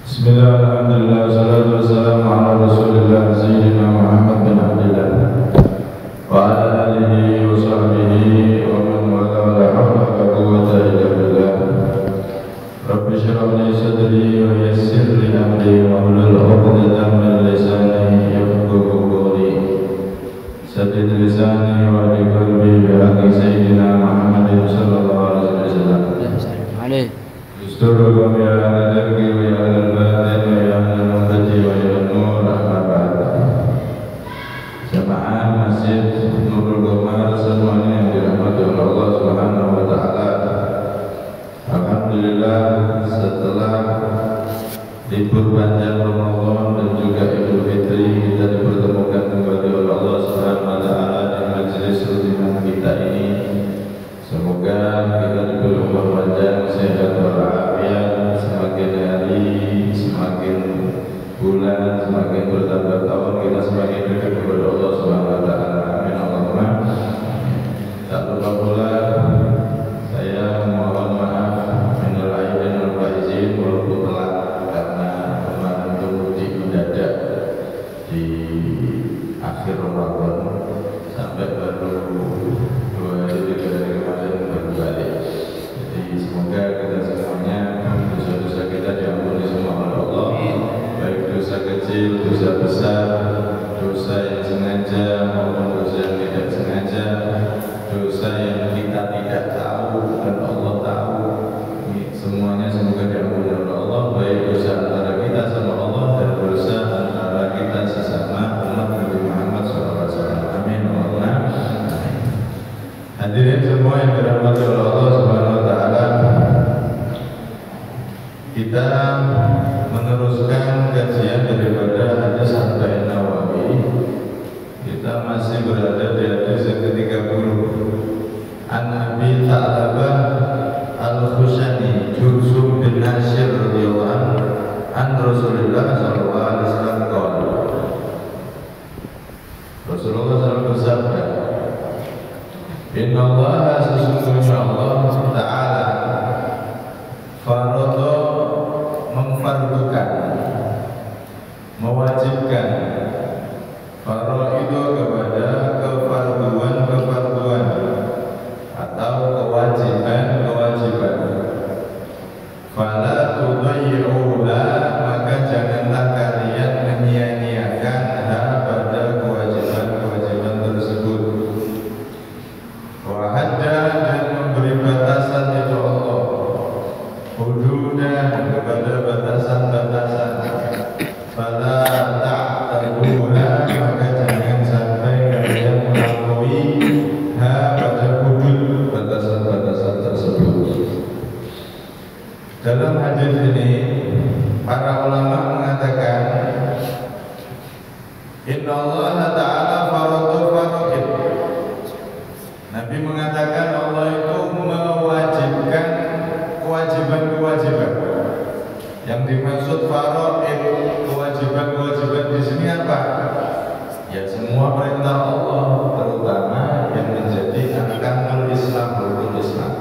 Bismillah, alhamdulillah, wassalatu wassalamu ala rasulillah Sayyidina Muhammad bin Abdillah wa ala alihi wa sahbihi wa man wala wa la hawla wa la quwwata illa billah. Rabbi shrah li sadri wa yassir li amri wa hlul 'uqdatam min lisani yafqahu qawli. Saddid lisani wa hdi qalbi bi haqqi Sayyidina Muhammadin sallallahu alaihi wasallam. Yusturul ya ala dargi wa ya ala al-batin wa ya ala al-mubadi wa ya al-nur amma ba'd. Jamaah Masjid Nurul Qamar semuanya yang dirahmati oleh Allah Subhanahu wa taala. Alhamdulillah, setelah libur panjang Ramadan dan juga Idul Fitri, kita dipertemukan kembali oleh Allah Subhanahu wa taala di majelis rutin kita ini. Semoga kita diberi umur panjang, sehat walafiat, semakin hari, semakin bulan, semakin bertambah tahun, kita semakin dekat kepada Allah Subhanahu wa taala. Amin Allahumma. Tak lupa pula saya mohon maaf minal aidin wal faizin walaupun telat karena kemarin itu mudik mendadak di akhir Ramadan sampai baru 2 hari 3 hari kemarin baru balik. Jadi semoga kita semuanya dosa-dosa kita diampuni semua oleh Allah, baik dosa kecil, dosa besar, dosa yang sengaja maupun dosa yang tidak sengaja, dosa yang kita tidak tahu dan Allah tahu. Semuanya semoga diampuni oleh Allah, baik dosa antara kita sama Allah dan dosa antara kita sesama umat Nabi Muhammad SAW. Amin Allahumma. Hadirin semua yang dirahmati oleh Allah Subhanahu wa taala, kita meneruskan kajian daripada hadis Arba'in Nawawi. Kita masih berada di hadis yang ke-30. An Abi Tha'labah Al-Khushani Jursum bin Nasir radhiyallahu anhu an Rasulullah sallallahu alaihi wasallam qala. Rasulullah SAW bersabda, Inna Allah sesungguhnya Allah Ta'ala faradha memfardukan, mewajibkan faraidu kepada kefarduan atau kewajiban. Fala tudayyi'uha, maka janganlah kalian menyia-nyiakan pada kewajiban tersebut. Wahada, dan memberi batasan itu Allah, hududan kepada batasan-batasan. Fala ta'taduha, maka jangan sampai kalian melampaui pada hudud batasan-batasan tersebut. Dalam hadis ini para ulama mengatakan Inna Allah Ta'ala faradha faraid. Nabi mengatakan Allah itu mewajibkan kewajiban-kewajiban. Yang dimaksud faraid, kewajiban-kewajiban di sini apa? Ya semua perintah Allah, terutama yang menjadi arkanul Islam, rukun Islam.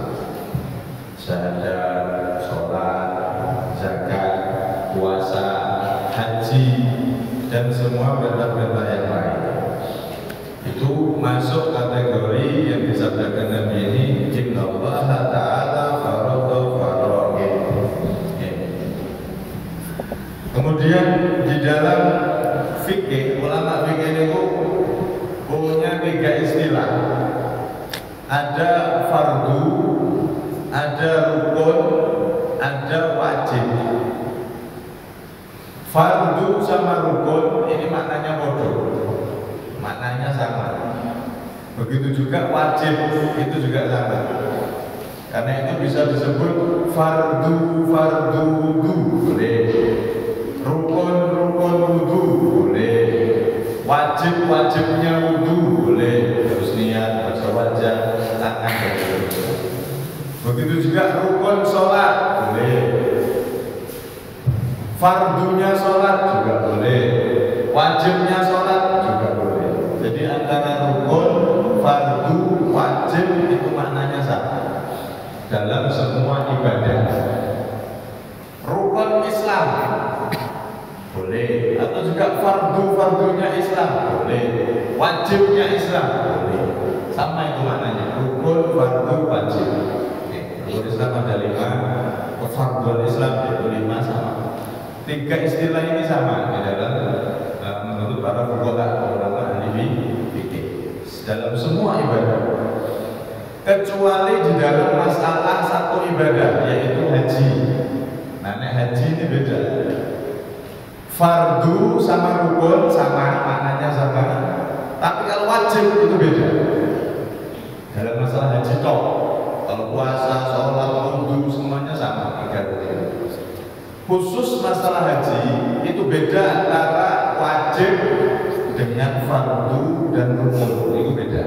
Syahadat, sholat, zakat, puasa, haji, dan semua perintah-perintah yang lain. Itu masuk kategori yang disabdakan Nabi ini, Inna Allah Ta'ala faradha faraid. Kemudian di dalam fikih, ulama fikih itu punya 3 istilah. Ada fardu, ada rukun, ada wajib. Fardu sama rukun ini maknanya bodoh, maknanya sama. Begitu juga wajib, itu juga sama. Karena itu bisa disebut fardu wudu boleh, rukun wudu boleh, wajibnya wudu boleh, terus niat, baca wajah, tangan dan seterusnya. Begitu juga rukun sholat boleh, fardunya sholat juga boleh, wajibnya sholat juga boleh. Jadi antara rukun, fardu, wajib itu maknanya sama dalam semua ibadah. Rukun Islam juga fardu-fardunya Islam boleh, wajibnya Islam boleh. Sama itu maknanya, rukun, fardu, wajib. Rukun Islam ada 5, kefarduan Islam yaitu 5 sama. 3 istilah ini sama di dalam menurut para fuqaha ulama ahli fikih dalam semua ibadah, kecuali di dalam masalah satu ibadah yaitu haji. Nah, haji ini beda. Fardu sama rukun sama, maknanya sama. Tapi kalau wajib itu beda. Dalam masalah haji toh, kalau puasa, sholat, wudu semuanya sama 3 rukun. Khusus masalah haji itu beda antara wajib dengan fardu dan rukun, itu beda.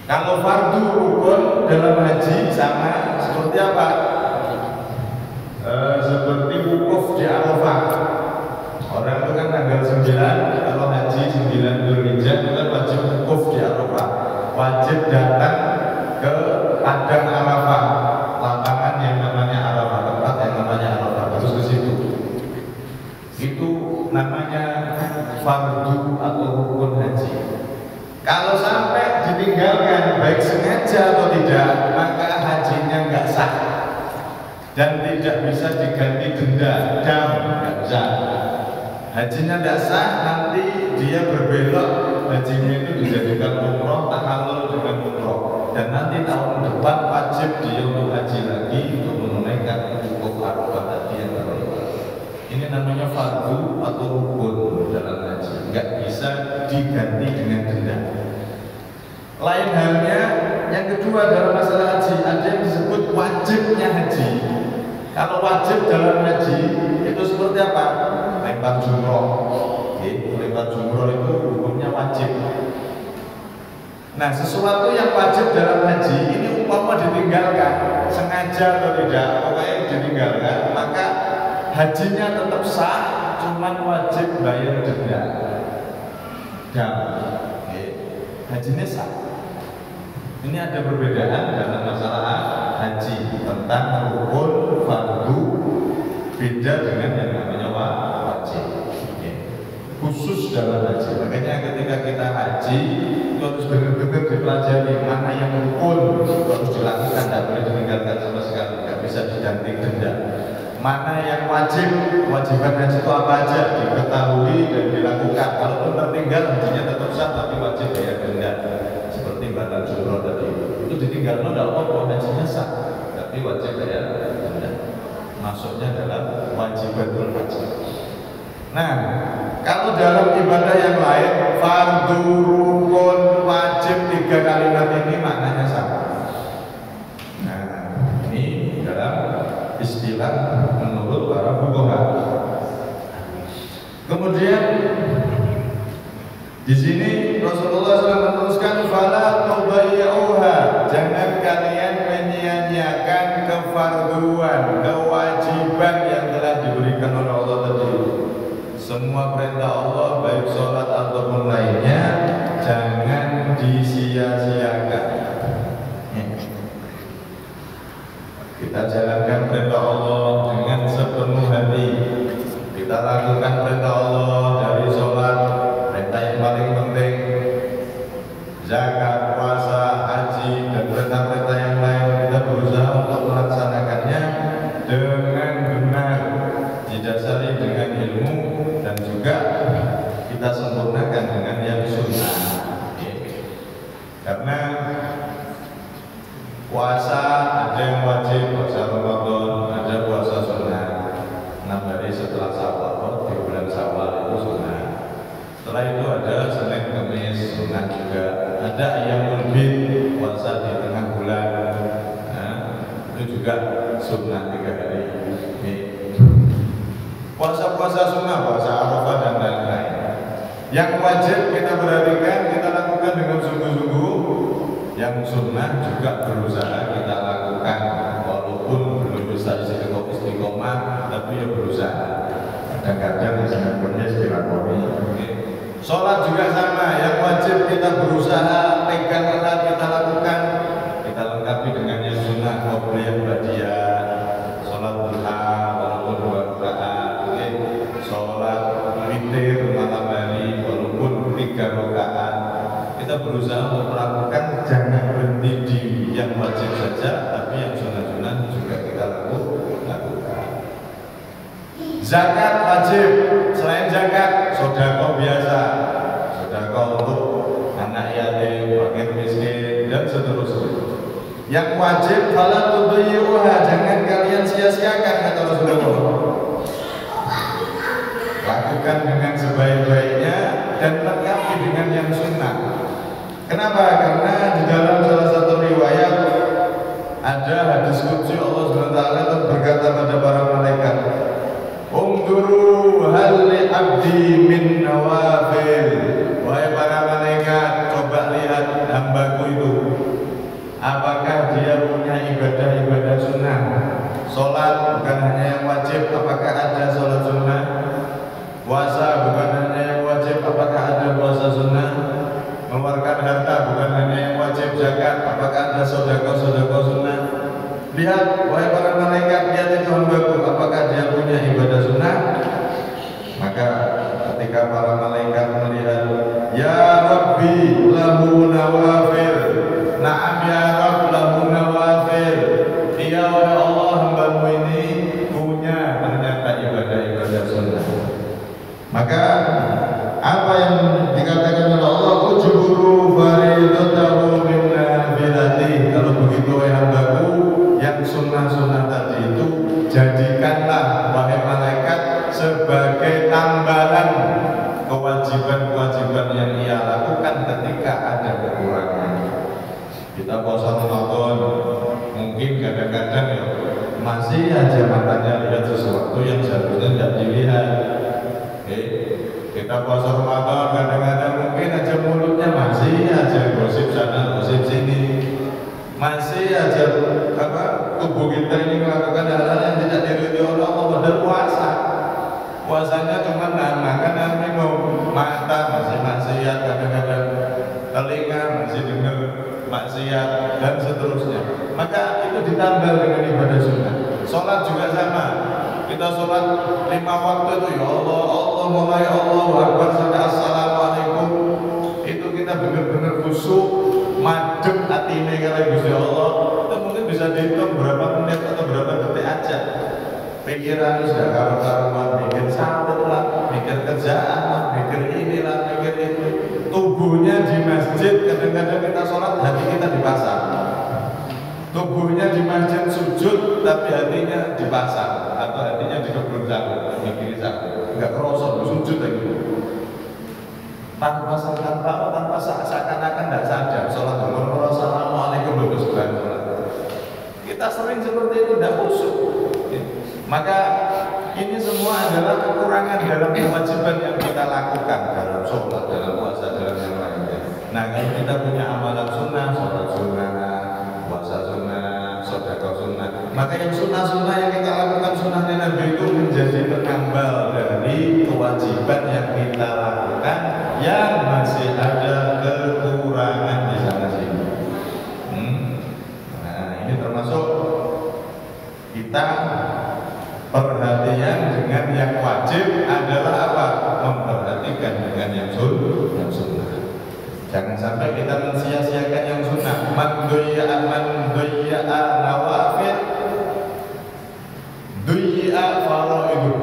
Kalau fardu rukun dalam haji sama seperti apa? Seperti wukuf di Arafah. Orang itu kan tanggal 9, kalau haji 9 Dzulhijjah itu kan wajib wukuf di Arafah. Wajib datang ke padang Arafah, lapangan yang namanya Arafah, tempat yang namanya Arafah, terus ke situ. Itu namanya fardu atau rukun haji. Kalau sampai ditinggalkan baik sengaja atau tidak, maka hajinya nggak sah dan tidak bisa diganti denda, nggak bisa. Hajinya tidak sah, nanti dia berbelok, hajinya itu dijadikan umroh, tahallul dengan umroh, dan nanti tahun depan wajib dia untuk haji lagi untuk menunaikan wukuf Arafah tadi yang terlewat. Ini namanya fardu atau rukun dalam haji, nggak bisa diganti dengan denda. Lain halnya yang kedua dalam masalah haji, ada yang disebut wajibnya haji. Kalau wajib dalam haji itu seperti apa? Lempar jumroh. Lempar jumroh itu hukumnya wajib. Nah, sesuatu yang wajib dalam haji ini umpama ditinggalkan sengaja atau tidak, pokoknya ditinggalkan, maka hajinya tetap sah, cuman wajib bayar denda. Hajinya sah. Ini ada perbedaan dalam masalah haji tentang rukun, fardu, beda dengan yang namanya wajib. Khusus dalam haji. Makanya ketika kita haji itu harus benar-benar dipelajari mana yang rukun harus dilakukan, tidak boleh ditinggalkan sama sekali, tidak bisa diganti denda. Mana yang wajib, kewajiban haji itu apa aja diketahui dan dilakukan. Kalaupun tertinggal hajinya tetap sah, tapi wajib bayar denda. Seperti batal jumroh tadi itu ditinggal tidak apa-apa, hajinya sah, tapi wajib bayar denda. Masuknya dalam wajibatul haji. Nah, kalau dalam ibadah yang lain, fardu, rukun, wajib, 3 kalimat ini maknanya sama. Nah, ini dalam istilah menurut para fuqaha. Kemudian di sini Rasulullah SAW meneruskan, fala tudayyuha, jangan kalian menyia-nyiakan kefarduan, kewajiban yang telah diberikan oleh Allah tadi. Semua perintah Allah baik sholat ataupun lainnya jangan disia-siakan. Kita jalankan perintah Allah dengan sepenuh hati. Kita lakukan perintah Allah dari sholat, perintah yang paling penting, zakat, puasa, haji, dan perintah-perintah yang lain. Kita berusaha untuk melaksanakannya dengan benar, didasari dengan ilmu, dan juga kita sempurnakan dengan yang sunnah. Karena puasa ada yang wajib, puasa Ramadan, ada puasa sunnah 6 hari setelah Syawal, di bulan Syawal itu sunnah. Setelah itu ada Senin Kamis sunnah juga. Ada yang lebih puasa di tengah bulan, nah, itu juga sunnah 3 hari. Puasa-puasa sunnah, puasa Arafah dan lain-lain. Yang wajib kita perhatikan, kita lakukan dengan sungguh-sungguh. Yang sunnah juga berusaha kita lakukan, walaupun belum bisa istiqomah, tapi ya berusaha. Kadang-kadang sebenarnya dilakoni. Sholat juga sama, yang wajib kita berusaha pegang erat, kita lakukan, kita lengkapi dengan yang sunnah, qobliyah, ba'diyah, sholat duha walaupun 2 rakaat, sholat 3 rakaat. Kita berusaha untuk melakukan, jangan berhenti di yang wajib saja, tapi yang sunah-sunah juga kita lakukan. Zakat wajib, selain zakat, sedekah biasa, sedekah untuk anak yatim, fakir miskin, dan seterusnya. Yang wajib fala tudhi'uha, jangan kalian sia-siakan, kata Rasulullah. Lakukan dengan sebaik-baiknya dan lengkapi dengan yang sunnah. Kenapa? Karena di dalam salah satu riwayat ada hadis qudsi Allah SWT berkata pada para malaikat, "Unduru hal li abdi min nawafil." Wahai para malaikat, coba lihat hambaku itu, apakah dia punya ibadah-ibadah sunnah? Sholat bukan hanya yang wajib, apakah ada sholat sunnah? Puasa bukan hanya yang wajib, apakah ada puasa sunnah? Mengeluarkan harta bukan hanya yang wajib, zakat, apakah ada sedekah sunnah? Lihat, wahai para malaikat, lihat itu hambaku, apakah dia punya ibadah sunnah? Maka ketika para malaikat melihat, ya Rabbi lahu nawafil, na'am ya Rabb lahu nawafil, iya wahai Allah, hambamu ini punya ternyata ibadah-ibadah sunnah. Maka apa yang dikatakan oleh Allah, ujburu faridatahu min nafilati, kalau begitu wahai hambaku, yang sunnah-sunnah tadi itu jadikanlah wahai malaikat sebagai tambahan kewajiban-kewajiban yang ia lakukan ketika ada kekurangan. Kita puasa Ramadan, mungkin kadang-kadang ya masih aja matanya lihat sesuatu yang seharusnya tidak dilihat. Kita puasa Ramadan, kadang-kadang mungkin aja mulutnya masih aja gosip sana gosip sini, masih aja tubuh kita ini melakukan hal-hal yang tidak diridhoi oleh Allah. Padahal puasanya cuma makan, minum, mata masih maksiat, kadang-kadang telinga masih dengar maksiat, dan seterusnya. Maka itu ditambah dengan ibadah sunnah. Sholat juga sama. Kita sholat 5 waktu itu, ya Allah, Allah mulai Allahu Akbar sampai Assalamualaikum, itu kita benar-benar khusyuk, madem hati ini kalau Gusti Allah. Itu mungkin bisa dihitung berapa menit atau berapa detik aja. Pikiran sudah karuan-karuan, mikir sambut lah, mikir kerjaan lah, mikir inilah, mikir itu. Tubuhnya di masjid, kadang-kadang kita sholat, hati kita di pasar. Tubuhnya di masjid sujud, tapi hatinya di pasar, atau hatinya di kebun jagung, mikirin jagung, nggak kerosot, sujud lagi. Tanpa seakan-akan nggak sadar, sholat dulu, Assalamualaikum warahmatullahi wabarakatuh. Kita sering seperti itu, tidak khusyuk. Maka ini semua adalah kekurangan dalam kewajiban yang kita lakukan dalam sholat, dalam puasa, dalam yang lainnya. Nah, kalau kita punya amalan sunnah, sholat sunnah, puasa sunnah, sedekah sunnah, maka yang sunnah-sunnah yang kita lakukan sunnahnya Nabi itu menjadi penambal dari kewajiban yang kita lakukan yang masih ada kekurangan di sana sini. Nah, ini termasuk kita perhatian dengan yang wajib adalah apa? Memperhatikan dengan yang sunnah. Jangan sampai kita mensia-siakan yang sunnah. Man doyya'a nawafil, doyya'a faraidu.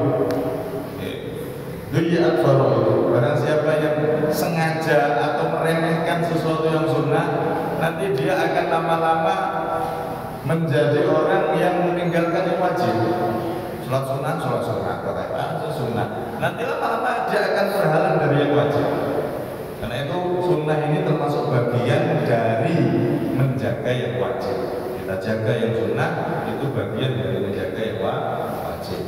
Doyya'a faraidu. Barang siapa yang sengaja atau meremehkan sesuatu yang sunnah, nanti dia akan lama-lama menjadi orang yang meninggalkan yang wajib. Sholat sunnah, kata sunnah. Nanti lama-lama dia akan terhalang dari yang wajib. Karena itu sunnah ini termasuk bagian dari menjaga yang wajib. Kita jaga yang sunnah, itu bagian dari menjaga yang wajib.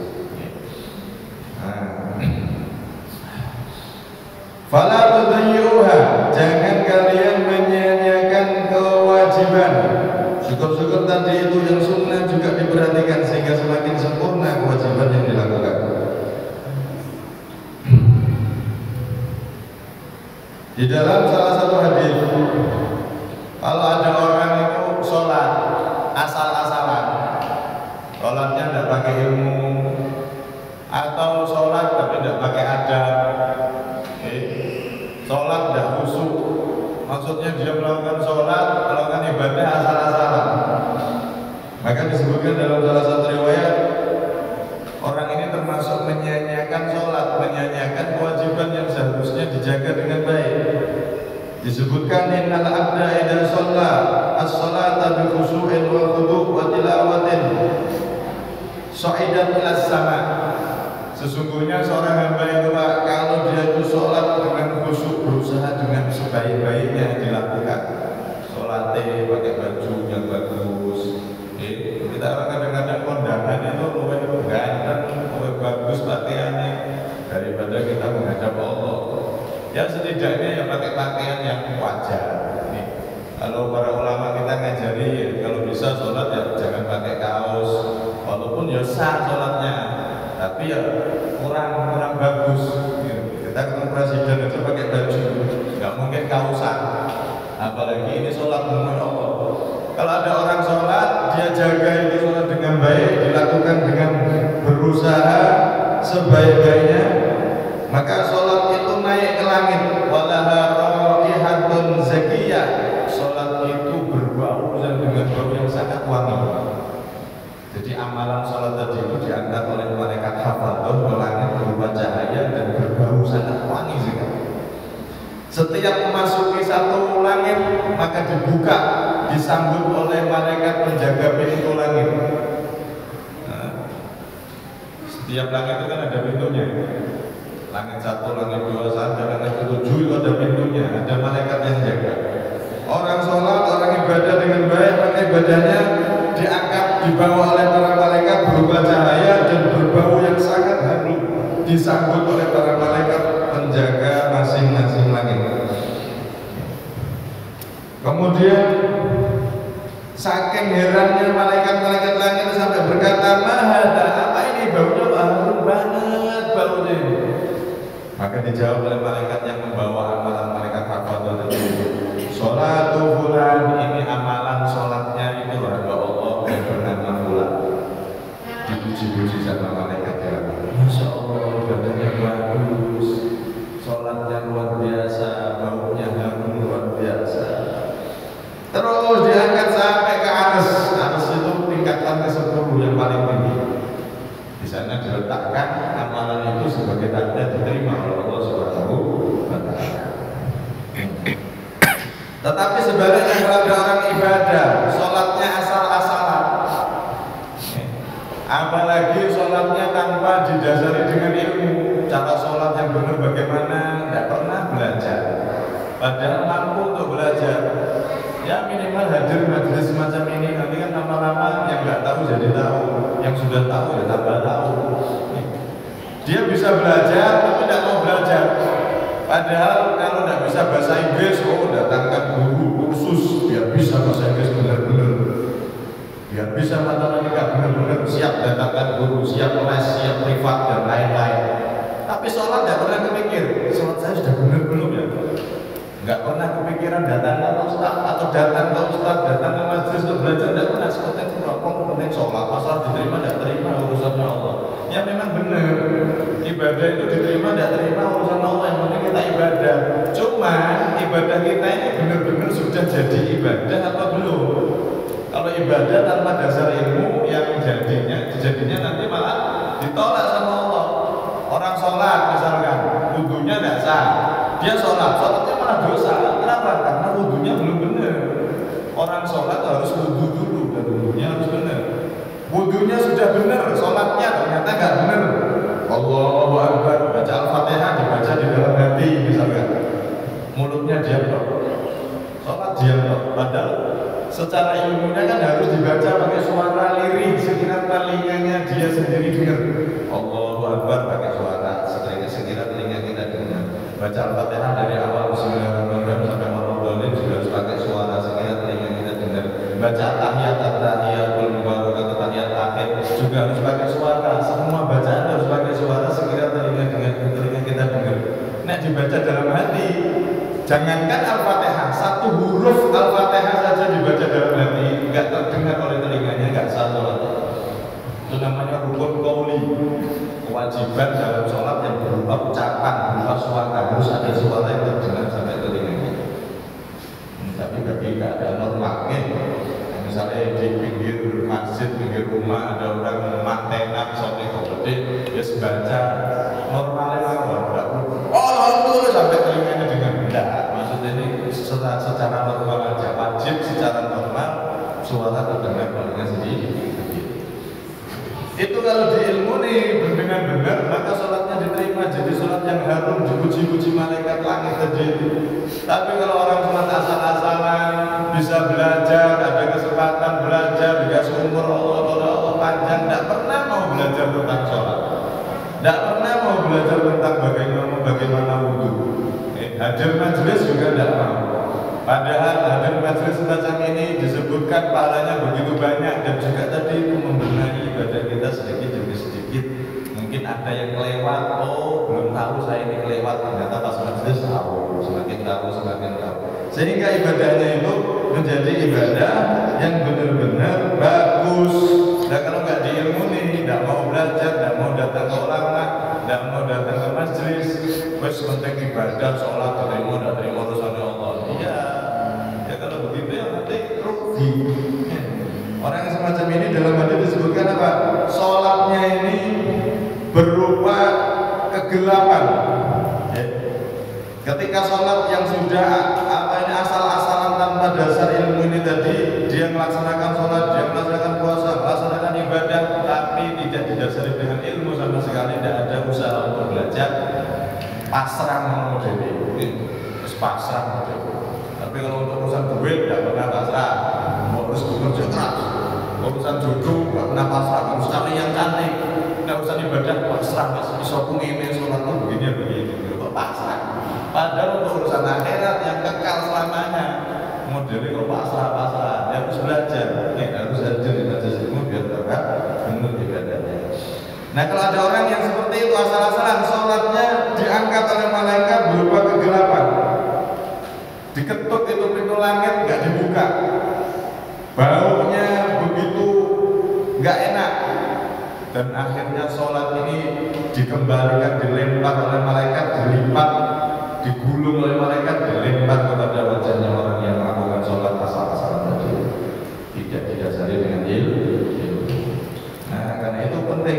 Fala tudhi'uha, jangan kalian menyia-nyiakan kewajiban. Syukur-syukur tadi itu yang sunnah juga diperhatikan sehingga semakin sempurna kewajiban yang dilakukan. Di dalam salah satu hadis, kalau ada orang itu sholat asal-asalan, sholatnya tidak pakai ilmu, atau sholat tapi tidak pakai adab, sholat tidak maksudnya dia melakukan sholat, melakukan ibadah asal-asalan. Maka disebutkan dalam salah satu riwayat, orang ini termasuk menyia-nyiakan sholat, menyia-nyiakan kewajiban yang seharusnya dijaga dengan baik. Disebutkan innal abda idza shalla as-salata bi khushu'in wa khudu' wa tilawatin sa'idan ila sama. Sesungguhnya seorang hamba itu Pak, kalau dia itu sholat dengan khusyuk, berusaha dengan sebaik-baiknya dilakukan. Sholatnya pakai baju yang bagus. Kita kadang-kadang kondangan itu lebih ganteng, lebih bagus pakaiannya daripada kita menghadap Allah. Ya setidaknya ya pakai pakaian yang wajar. Kalau para ulama kita ngajari, kalau bisa sholat ya jangan pakai kaos, walaupun ya sah sholatnya, tapi ya kurang bagus. Kita ketemu presiden aja pakai baju, nggak mungkin kaosan. Apalagi ini sholat dengan Allah. Kalau ada orang sholat, dia jaga itu sholat dengan baik, dilakukan dengan berusaha sebaik-baiknya, maka sholat itu naik ke langit. Walaha raihatun zakiyah. Sholat itu berbau dengan bau yang sangat wangi. Jadi amalan sholat tadi itu diangkat oleh malaikat hafadzah ke langit berupa cahaya dan berbau sangat wangi sekali. Setiap memasuki satu langit maka dibuka, disambut oleh malaikat penjaga pintu langit. Setiap langit itu kan ada pintunya. Langit 1, langit 2, sampai langit 7 itu ada pintunya, ada malaikat yang jaga. Orang sholat, orang ibadah dengan baik, maka ibadahnya diangkat, dibawa oleh para malaikat berupa cahaya dan berbau yang sangat harum, disambut oleh para malaikat penjaga masing-masing langit. Kemudian saking herannya malaikat-malaikat langit sampai berkata, "Mahada, apa ini baunya harum banget baunya?" Maka dijawab oleh malaikat yang membawa amalan malaikat hafadzah tadi, "Sholatu fulan, ini amalan sholatnya itu hamba Allah yang bernama fulan." Dipuji-puji sama malaikat ya, "Masya Allah, ibadahnya bagus, sholatnya luar biasa, baunya harum luar biasa." Terus diangkat sampai ke atas. Atas itu tingkatan ke-10 yang paling tinggi. Di sana diletakkan amalan itu sebagai tanda diterima oleh Allah Subhanahu wa Ta'ala. Tetapi sebaliknya kalau ada orang ibadah, sholatnya asal-asalan, apalagi sholatnya tanpa didasari dengan ilmu, cara sholat yang benar bagaimana, tidak pernah belajar, padahal mampu untuk belajar. Ya minimal hadir majelis semacam ini, nanti kan lama-lama yang nggak tahu jadi tahu, yang sudah tahu ya tambah tahu. Dia bisa belajar tapi tidak mau belajar. Padahal kalau tidak bisa bahasa Inggris, datangkan guru kursus biar bisa bahasa Inggris benar-benar, biar bisa matematika benar-benar, siap datangkan guru, siap les, siap privat dan lain-lain. Tapi sholat tidak pernah kepikir, sholat saya sudah benar belum ya? Nggak pernah kepikiran datang ke ustaz atau datang ke ustaz, datang ke majelis untuk belajar, tidak pernah. Seperti itu penting sholat, masalah diterima tidak terima urusannya Allah. Ya memang benar, ibadah itu diterima tidak terima urusan Allah, yang penting kita ibadah. Cuma ibadah kita ini benar-benar sudah jadi ibadah atau belum? Kalau ibadah tanpa dasar ilmu, yang jadinya nanti malah ditolak sama Allah. Orang sholat misalkan, wudunya tidak sah, dia sholatnya malah dosa. Kenapa? Karena wudunya belum benar. Orang sholat harus wudu dulu dan wudunya harus benar. Wudunya sudah benar, sholatnya ternyata nggak benar. Allahu Akbar, baca Al-Fatihah dibaca di dalam hati misalkan, mulutnya diam dong, sholat diam dong. Padahal secara ilmunya kan harus dibaca pakai suara lirih, sekiranya telinganya dia sendiri dengar. Allahu Akbar pakai suara, sekiranya telinga kita dengar. Baca Al-Fatihah dari awal Bismillahirrahmanirrahim sampai Al-Fatihah juga harus pakai suara, sekiranya telinga kita dengar. Baca tahiyatul mubarakatuh, tahiyat akhir juga harus pakai suara. Semua bacaan harus pakai suara, sekiranya telinga kita dengar. Nek dibaca dalam hati, jangankan Al-Fatihah, satu huruf Al-Fatihah saja dibaca dalam hati, nggak terdengar oleh telinganya, nggak sah sholatnya. Itu namanya rukun qauli, kewajiban dalam sholat yang berupa ucapan, berupa suara, harus ada suara yang terdengar sampai telinganya. bagi keadaan normal. Misalnya di pinggir masjid, pinggir rumah ada orang mantenan sampai gede, ya baca normalnya tidak perlu. Alhamdulillah sampai telinganya dengan benda. Maksudnya ini secara normal aja, wajib secara normal suara terdengar paling sedikit. Itu kalau di ilmu nih benar-benar maka sholatnya diterima, jadi sholat yang harum dipuji-puji malaikat langit tadi. Tapi kalau orang sholat asal-asalan, bisa belajar, ada kesempatan belajar, dikasih umur Allah panjang, tidak pernah mau belajar tentang sholat, tidak pernah mau belajar tentang bagaimana wudhu. Hadir majelis juga tidak mau. Padahal hadir majelis semacam ini disebutkan pahalanya begitu banyak dan juga tadi itu membenahi ibadah kita sedikit demi sedikit. Mungkin ada yang kelewat, belum tahu saya ini kelewat, ternyata pas majelis tahu, semakin tahu. Sehingga ibadahnya itu menjadi ibadah yang benar-benar bagus. Nah kalau nggak diilmuni, tidak mau belajar, tidak mau datang ke ulama, tidak mau datang ke majelis, wes penting ibadah, sholat, terima urusan Allah. Iya. Kalau begitu ya nanti rugi. Orang yang semacam ini dalam hadis disebutkan apa? Sholatnya ini berupa kegelapan. Ketika sholat yang sudah asal-asalan tanpa dasar ilmu ini tadi, dia melaksanakan sholat, dia melaksanakan puasa, melaksanakan ibadah, tapi tidak didasari dengan ilmu sama sekali, tidak ada usaha untuk belajar, pasrah mau jadi, pasrah mau jadi. Tapi kalau untuk urusan duit tidak pernah pasrah, harus bekerja keras. Urusan jodoh tidak pernah pasrah, harus cari yang cantik. Tidak urusan ibadah pasrah, isoku ini sholat begini, kok pasrah. Padahal untuk urusan akhirat yang kekal selamanya, modelnya kalau pasrah, dia harus belajar, harus hadir di majelis ilmu biar benar ibadahnya. Nah kalau ada orang yang seperti itu asal-asalan, sholatnya diangkat oleh malaikat berupa kegelapan. Diketuk itu pintu langit nggak dibuka, baunya begitu nggak enak, dan akhirnya sholat ini dikembalikan, dilempar oleh malaikat, dilipat, digulung oleh malaikat, dilempar kepada wajahnya orang yang melakukan sholat asal-asalan tadi, tidak didasari dengan ilmu. Nah karena itu penting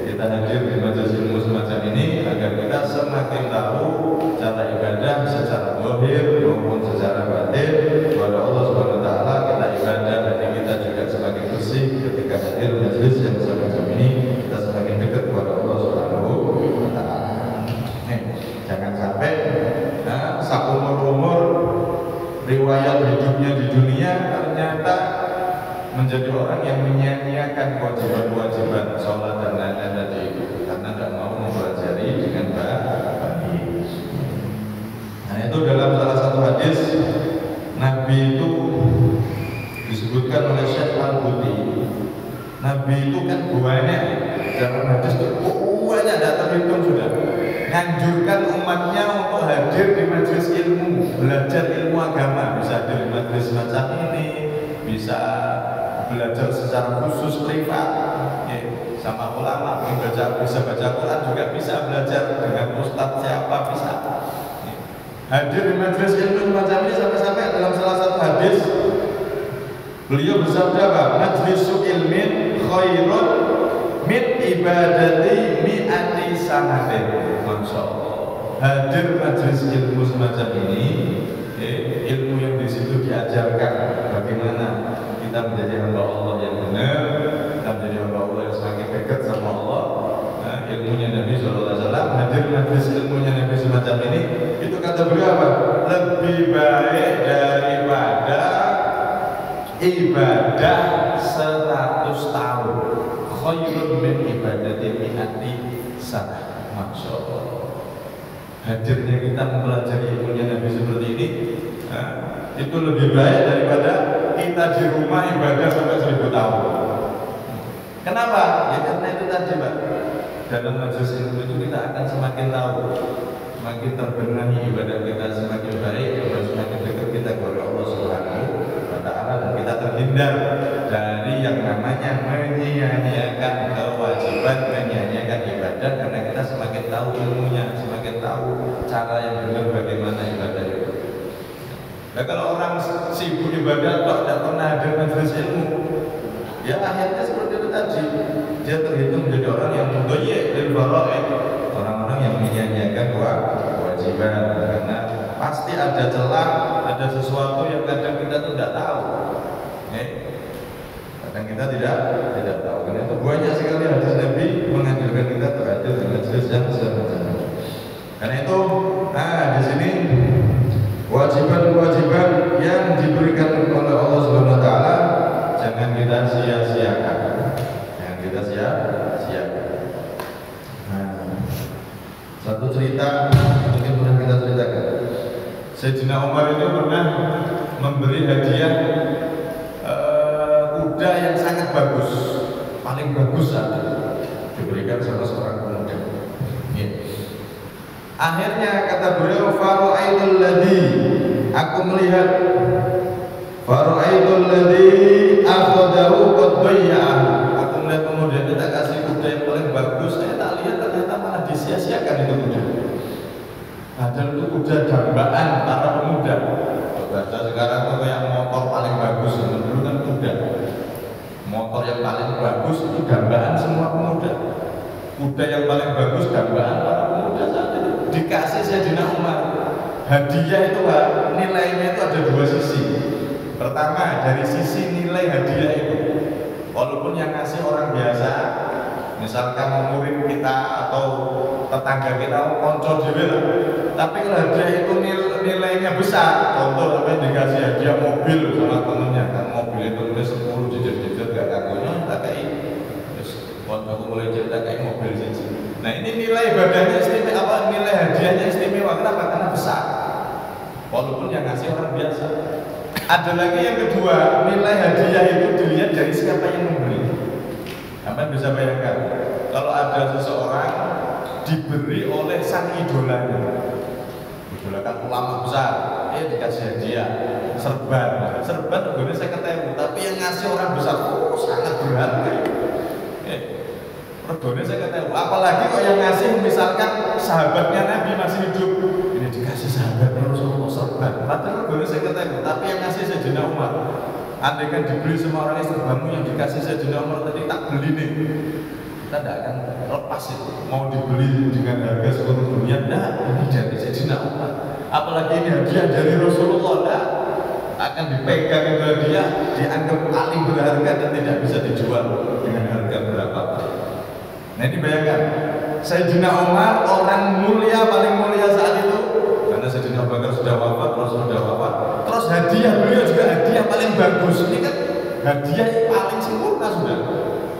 kita hadir di majelis ilmu semacam ini agar kita semakin tahu cara ibadah secara zahir maupun secara batin kepada Allah Subhanahu wa taala. Kita ibadah dan kita juga semakin bersih ketika hadir majelis yang semacam ini, kita semakin dekat kepada Allah Subhanahu wa taala. Jangan sampai seumur-umur riwayat hidupnya di dunia ternyata menjadi orang yang menyia-nyiakan kewajiban-kewajiban sholat dan lain-lain tadi itu karena tidak mau mempelajari dengan baik. Nah itu dalam salah satu hadis Nabi itu disebutkan oleh Syekh Al-Buti. Nabi itu kan banyak dalam hadis itu banyak, tidak terhitung sudah, nganjurkan umatnya untuk hadir di majelis ilmu, belajar ilmu agama, bisa hadir di majelis semacam ini, bisa belajar secara khusus privat sama ulama, bisa baca Quran juga bisa, belajar dengan ustadz siapa bisa. Hadir di majelis ilmu semacam ini sampai-sampai dalam salah satu hadis beliau bersabda apa? Majlisu ilmin khairun min ibadati mi'ati sanatin. Masya Allah. Hadir majelis ilmu semacam ini, ilmu yang di situ diajarkan bagaimana kita menjadi hamba Allah yang benar, kita menjadi hamba Allah yang semakin dekat sama Allah. Nah, ilmunya Nabi SAW, hadir majelis ilmunya Nabi semacam ini, itu kata beliau apa? Lebih baik daripada ibadah 100 tahun. Khairun min ibadati mi'ati sanah. Masya Allah. Hadirnya kita mempelajari ilmunya Nabi seperti ini, itu lebih baik daripada kita di rumah ibadah sampai 1000 tahun. Kenapa? Ya karena itu tadi Pak, dalam majelis ilmu itu kita akan semakin tahu, semakin terbenahi ibadah kita, semakin baik dan semakin dekat kita kepada Allah Subhanahu wa taala, dan kita terhindar dari yang namanya menyia-nyiakan kewajiban, menyia-nyiakan ibadah, karena kita semakin tahu ilmunya, semakin tahu cara yang benar bagaimana ibadah itu. Nah kalau orang sibuk ibadah kok tidak pernah hadir majelis ilmu, ya akhirnya seperti itu tadi, dia terhitung menjadi orang yang mudayyi' lil faraid, orang-orang yang menyia-nyiakan kewajiban, karena pasti ada celah, ada sesuatu yang kadang kita tuh tidak tahu. Kadang kita tidak tahu. Karena itu banyak sekali hadis Nabi menganjurkan kita berhadir di majelis yang semacam ini. Karena itu, di sini kewajiban-kewajiban yang diberikan oleh Allah Subhanahu Wa Taala jangan kita sia-siakan. Jangan kita sia-siakan. Satu cerita mungkin pernah kita ceritakan. Sayyidina Umar itu pernah memberi hadiah kuda yang sangat bagus, paling bagus saja diberikan salah seorang pemuda. Akhirnya kata beliau, fara'aitul ladzi, aku melihat fara'aitul ladzi akhadahu qad bayya'ahu. Aku melihat pemuda itu tak kasih kuda yang paling bagus, saya tak lihat ternyata malah disia-siakan itu kuda. Padahal itu kuda dambaan para pemuda. Bahasa sekarang itu kayak motor paling bagus, dulu kan kuda. Motor yang paling bagus itu dambaan semua pemuda. Kuda yang paling bagus dambaan para pemuda saat itu. Dikasih Sayyidina Umar. Hadiah itu nilainya itu ada dua sisi. Pertama dari sisi nilai hadiah itu, walaupun yang ngasih orang biasa, misalkan murid kita atau tetangga kita konco dewe lah. Tapi kalau hadiah itu nilainya besar, contoh sampai dikasih hadiah mobil sama temennya, kan mobil itu udah 10 jejer-jejer gak kakunya, tak kayak terus waktu aku mulai cerita kayak mobil sih. Nah ini nilai ibadahnya istimewa, nilai hadiahnya istimewa, kenapa? Karena besar, walaupun yang ngasih orang biasa. Ada lagi yang kedua, nilai hadiah itu dilihat dari siapa yang memberi. Anda bisa bayangkan, kalau ada seseorang diberi oleh sang idolanya, idolakan ulama besar, dikasih hadiah serban harganya 50.000, tapi yang ngasih orang besar, sangat berharga. Regane 50.000, apalagi kok yang ngasih misalkan sahabatnya Nabi masih hidup, ini dikasih sahabatnya Rasulullah serban, padahal regane 50.000, tapi yang ngasih Sayyidina Umar. Andai kan dibeli sama orang serbanmu yang dikasih Sayyidina Umar tadi, tak beli nih, kita tidak akan lepas itu. Mau dibeli dengan harga seluruh dunia, nah ini dari Sayyidina Umar. Apalagi ini hadiah dari Rasulullah, nah akan dipegang itu hadiah, dianggap paling berharga dan tidak bisa dijual dengan harga berapa. Nah ini bayangkan, Sayyidina Umar orang mulia, paling mulia saat itu, karena Sayyidina Abu Bakar sudah wafat, Rasul sudah wafat. Terus hadiah beliau juga hadiah paling bagus. Ini kan hadiah yang paling sempurna sudah.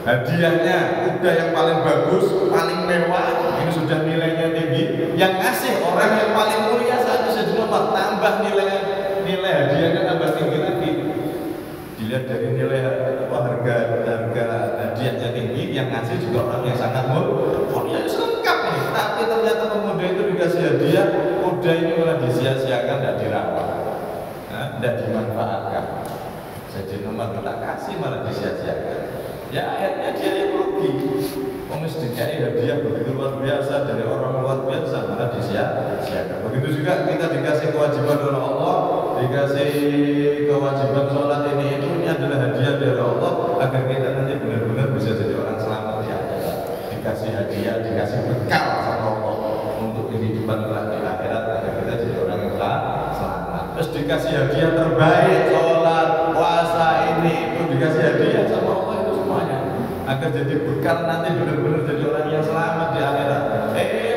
Hadiahnya kuda yang paling bagus, paling mewah, ini sudah nilainya tinggi. Yang ngasih orang yang paling mulia saat itu Sayyidina Umar, tambah nilai hadiahnya tambah tinggi lagi. Dilihat dari nilai harga hadiahnya tinggi, yang ngasih juga orang yang sangat mulia, lengkap nih. Tapi ternyata pemuda itu dikasih hadiah, kuda ini malah disia-siakan, tidak dirawat, tidak dimanfaatkan. Sayyidina Umar kita kasih malah disia-siakan. Ya akhirnya dia yang rugi. Pengus dikai hadiah begitu luar biasa dari orang luar biasa, malah disia-siakan. Begitu juga kita dikasih kewajiban oleh Allah, dikasih kewajiban sholat ini adalah hadiah dari Allah agar kita nanti benar-benar bisa jadi orang selamat ya. Dikasih hadiah, dikasih bekal sama Allah untuk kehidupan kelak di akhirat agar kita jadi orang yang selamat. Terus dikasih hadiah terbaik, sholat, puasa ini itu dikasih hadiah sama Allah itu semuanya agar jadi bekal nanti benar-benar jadi orang yang selamat di akhirat.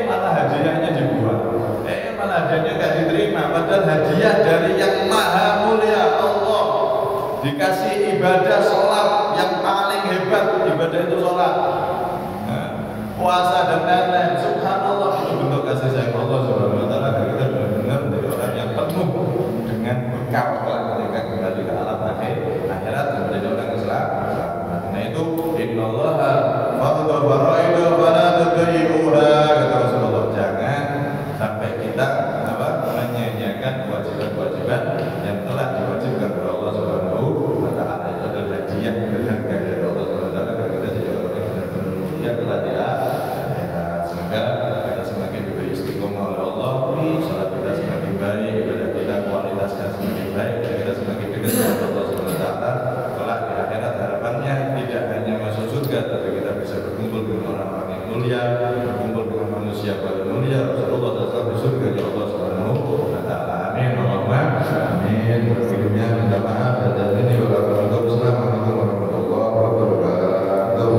Malah hadiahnya dibuang, malah hadiahnya nggak diterima, padahal hadiah dari yang maha mulia Allah. Dikasih ibadah sholat yang paling hebat, ibadah itu sholat, puasa dan lain-lain. Subhanallah, itu bentuk kasih sayang Allah Subhanahu Wa Taala agar kita benar-benar menjadi orang yang penuh dengan bekal ketika kembali ke alam akhirat dan menjadi orang yang selamat. Nah itu innallaha fardhu faraida fala tudayyi'uha, kata Rasulullah. Jangan sampai kita menyanyiakan kewajiban-kewajiban yang telah diwajibkan oleh Allah Subhanahu Wa Taala. Itu adalah hadiah berharga dari Allah Subhanahu Wa Taala agar kita jadi orang yang benar-benar mulia kelak di akhirat. Semoga kita semakin diberi istiqomah oleh Allah, salat kita semakin baik, ibadah kita kualitasnya semakin mulia, berkumpul dengan manusia paling mulia, Rasulullah datang di surga ya Allah Subhanahu wa taala. Amin Allahumma amin. Berikutnya minta maaf dan ini wassalamualaikum warahmatullahi wabarakatuh.